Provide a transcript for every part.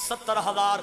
70,000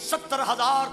70,000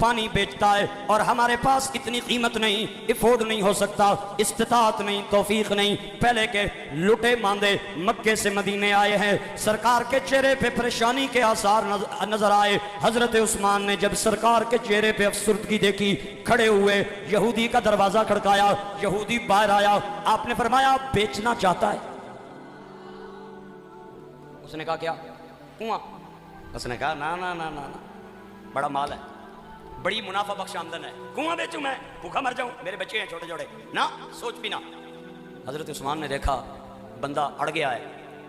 پانی بیچتا ہے اور ہمارے پاس اتنی قیمت نہیں، افورڈ نہیں ہو سکتا، استطاعت نہیں، توفیق نہیں۔ پہلے کے لٹے ماندے مکے سے مدینے آئے ہیں، سرکار کے چہرے پہ پریشانی کے آثار نظر آئے۔ حضرت عثمان نے جب سرکار کے چہرے پہ افسردگی دیکھی، کھڑے ہوئے، یہودی کا دروازہ کھڑکایا، یہودی باہر آیا، آپ نے فرمایا بیچنا چاہتا ہے؟ اس نے کہا کیا؟ کنواں۔ اس نے کہا نا نا نا نا نا، بڑا مال ہے، بڑی منافع بخش آمدن ہے، کنواں بیچوں میں؟ بھوکا مر جاؤں، میرے بچے ہیں چھوٹے چھوٹے، نہ سوچ بھی نہ۔ حضرت عثمان نے دیکھا بندہ اڑ گیا ہے،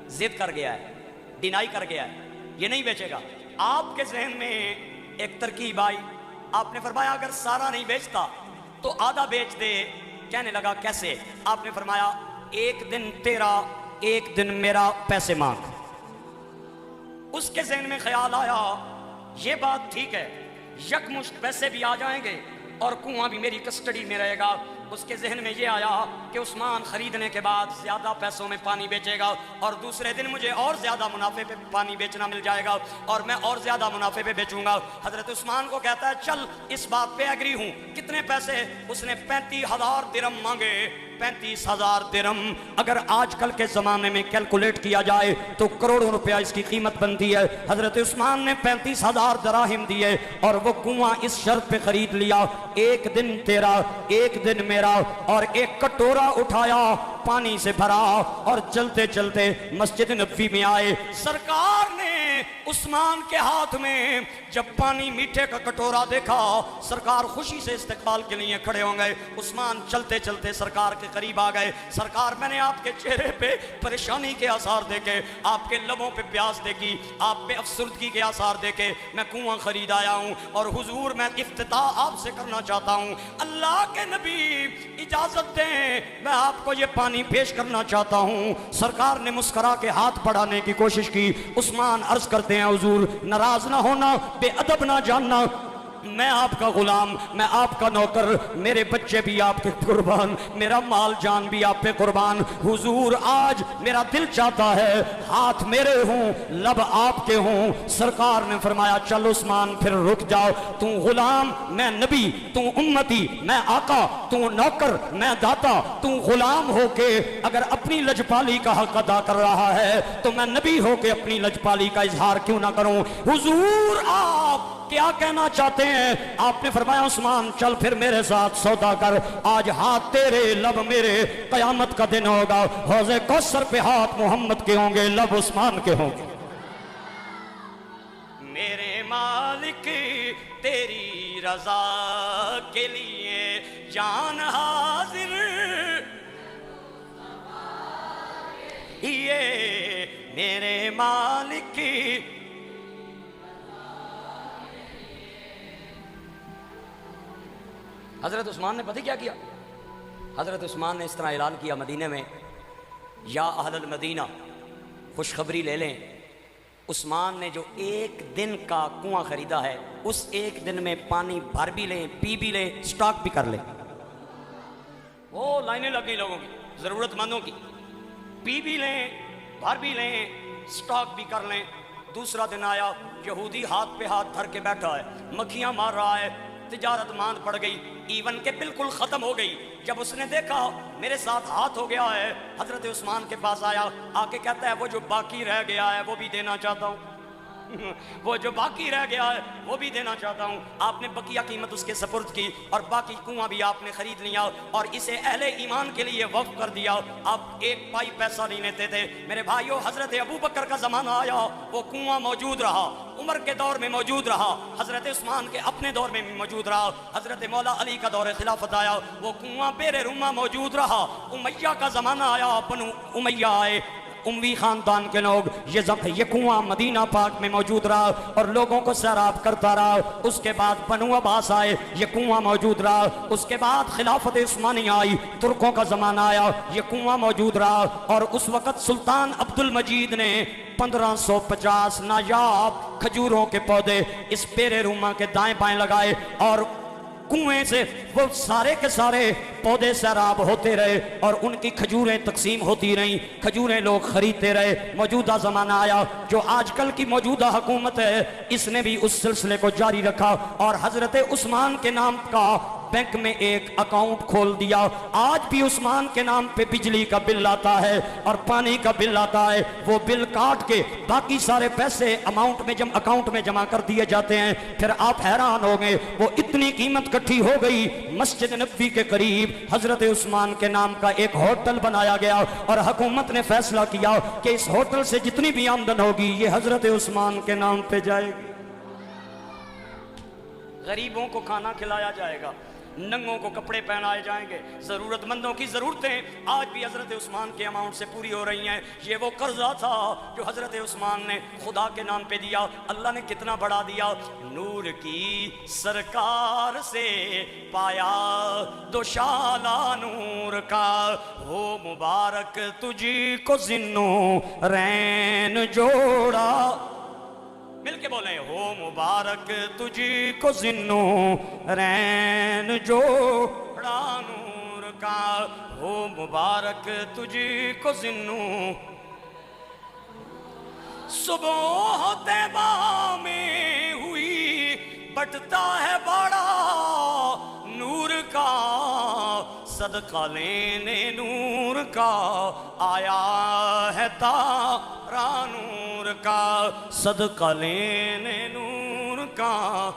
ضد کر گیا ہے، ڈینائی کر گیا ہے، یہ نہیں بیچے گا۔ آپ کے ذہن میں ایک ترکیب آئی، آپ نے فرمایا اگر سارا نہیں بیچتا تو آدھا بیچ دے۔ کہنے لگا کیسے؟ آپ نے فرمایا ایک دن تیرا ایک دن میرا، پیسے مانگ۔ اس کے ذہن میں خیال آیا یہ بات ٹھیک ہے، یکمشت پیسے بھی آ جائیں گے اور کنواں بھی میری کسٹڈی میں رہے گا۔ اس کے ذہن میں یہ آیا کہ عثمان خریدنے کے بعد زیادہ پیسوں میں پانی بیچے گا اور دوسرے دن مجھے اور زیادہ منافع پہ پانی بیچنا مل جائے گا اور میں اور زیادہ منافع پہ بیچوں گا۔ حضرت عثمان کو کہتا ہے چل اس بات پہ ایگری ہوں، کتنے پیسے؟ اس نے 35,000 درم مانگے۔ 35,000 درم اگر آج کل کے زمانے میں کیلکولیٹ کیا جائے تو کروڑوں روپیہ اس کی قیمت بنتی ہے۔ حضرت عثمان نے 35,000 دراہم دیے اور وہ کنواں اس شرط پہ خرید لیا، ایک دن تیرا ایک دن میرا۔ اور ایک کٹورا اٹھایا، پانی سے بھرا اور چلتے چلتے مسجد نبوی میں آئے۔ سرکار نے عثمان کے ہاتھ میں جب پانی میٹھے کا کٹورا دیکھا، سرکار خوشی سے استقبال کے لیے کھڑے ہو گئے۔ عثمان چلتے چلتے سرکار کے قریب آ گئے۔ سرکار میں نے آپ کے چہرے پہ پریشانی کے آثار دیکھے، آپ کے لبوں پہ پیاس دیکھی، آپ پہ افسردگی کے آثار دیکھے، میں کنواں خرید آیا ہوں اور حضور میں افتتاح آپ سے کرنا چاہتا ہوں۔ اللہ کے نبی اجازت دیں میں آپ کو یہ پانی پیش کرنا چاہتا ہوں۔ سرکار نے مسکرا کے ہاتھ بڑھانے کی کوشش کی۔ عثمان عرض کرتے ہیں حضور ناراض نہ ہونا، بے ادب نہ جاننا، میں آپ کا غلام، میں آپ کا نوکر، میرے بچے بھی آپ کے قربان، میرا مال جان بھی آپ پہ قربان۔ حضور آج میرا دل چاہتا ہے ہاتھ میرے ہوں، لب آپ کے ہوں۔ سرکار نے فرمایا چل عثمان پھر رک جاؤ، تو غلام میں نبی، تو امتی میں آقا، تو نوکر میں داتا، تو غلام ہو کے اگر اپنی لجپالی کا حق ادا کر رہا ہے تو میں نبی ہو کے اپنی لجپالی کا اظہار کیوں نہ کروں۔ حضور آپ کیا کہنا چاہتے ہیں؟ آپ نے فرمایا عثمان چل پھر میرے ساتھ سودا کر، آج ہاتھ تیرے لب میرے، قیامت کا دن ہوگا، حوض کوثر پہ ہاتھ محمد کے ہوں گے، لب عثمان کے ہوں گے۔ میرے مالک تیری رضا کے لیے جان حاضر، یہ میرے مالک حضرت عثمان نے پتہ کیا کیا؟ حضرت عثمان نے اس طرح اعلان کیا مدینے میں، یا اہل المدینہ خوشخبری لے لیں، عثمان نے جو ایک دن کا کنواں خریدا ہے اس ایک دن میں پانی بھر بھی لیں، پی بھی لیں، سٹاک بھی کر لیں۔ وہ لائنیں لگ گئی لوگوں کی، ضرورت مندوں کی، پی بھی لیں، بھر بھی لیں، سٹاک بھی کر لیں۔ دوسرا دن آیا، یہودی ہاتھ پہ ہاتھ دھر کے بیٹھا ہے، مکھیاں مار رہا ہے، تجارت ماند پڑ گئی، ایون کے بالکل ختم ہو گئی۔ جب اس نے دیکھا میرے ساتھ ہاتھ ہو گیا ہے، حضرت عثمان کے پاس آیا، آ کے کہتا ہے وہ جو باقی رہ گیا ہے وہ بھی دینا چاہتا ہوں، وہ جو باقی رہ گیا ہے وہ بھی دینا چاہتا ہوں۔ آپ نے بقیہ قیمت اس کے سپرد کی اور باقی کنواں بھی آپ نے خرید لیا اور اسے اہل ایمان کے لیے وقف کر دیا۔ آپ ایک پائی پیسہ نہیں لیتے تھے۔ میرے بھائیو، حضرت ابو بکر کا زمانہ آیا، وہ کنواں موجود رہا، عمر کے دور میں موجود رہا، حضرت عثمان کے اپنے دور میں بھی موجود رہا، حضرت مولا علی کا دور خلافت آیا، وہ کنواں بیر روما موجود رہا۔ امیہ کا زمانہ آیا، بنو امیہ آئے، اموی خاندان کے لوگ، یہ کنواں مدینہ پاک میں موجود رہا اور لوگوں کو سیراب کرتا رہا۔ اس کے بعد بنو عباس آئے، یہ کنواں موجود رہا۔ اس کے بعد خلافت عثمانی آئی، ترکوں کا زمانہ آیا، یہ کنواں موجود رہا۔ اور اس وقت سلطان عبد المجید نے 1550 نایاب کھجوروں کے پودے اس پیر روما کے دائیں بائیں لگائے اور کنویں سے وہ سارے کے سارے پودے سیراب ہوتے رہے اور ان کی کھجوریں تقسیم ہوتی رہیں، کھجوریں لوگ خریدتے رہے۔ موجودہ زمانہ آیا، جو آج کل کی موجودہ حکومت ہے اس نے بھی اس سلسلے کو جاری رکھا اور حضرت عثمان کے نام کا بینک میں ایک اکاؤنٹ کھول دیا۔ آج بھی عثمان کے نام پہ بجلی کا بل آتا ہے اور پانی کا بل آتا ہے، وہ بل کاٹ کے باقی سارے پیسے اکاؤنٹ میں جمع کر دیے جاتے ہیں۔ پھر آپ حیران ہو گئے، وہ اتنی قیمت کٹھی ہو گئی، مسجد نبوی کے قریب حضرت عثمان کے نام کا ایک ہوٹل بنایا گیا اور حکومت نے فیصلہ کیا کہ اس ہوٹل سے جتنی بھی آمدن ہوگی یہ حضرت عثمان کے نام پہ جائے گی۔ غریبوں کو کھانا کھلایا جائے گا، ننگوں کو کپڑے پہنائے جائیں گے، ضرورت مندوں کی ضرورتیں آج بھی حضرت عثمان کے اماؤنٹ سے پوری ہو رہی ہیں۔ یہ وہ قرضہ تھا جو حضرت عثمان نے خدا کے نام پہ دیا، اللہ نے کتنا بڑا دیا۔ نور کی سرکار سے پایا دوشالہ نور کا، ہو مبارک تجھی کو ذنو رین جوڑا۔ مل کے بولیں، ہو مبارک تجھی کو ذنو رین جوڑا نور کا، ہو مبارک تجھی کو ذنو۔ صبح طیبہ میں ہوئی بٹتا ہے بڑا نور کا، صدقہ لینے نور کا آیا ہے تارا نور کا، صدقہ لینے نور کا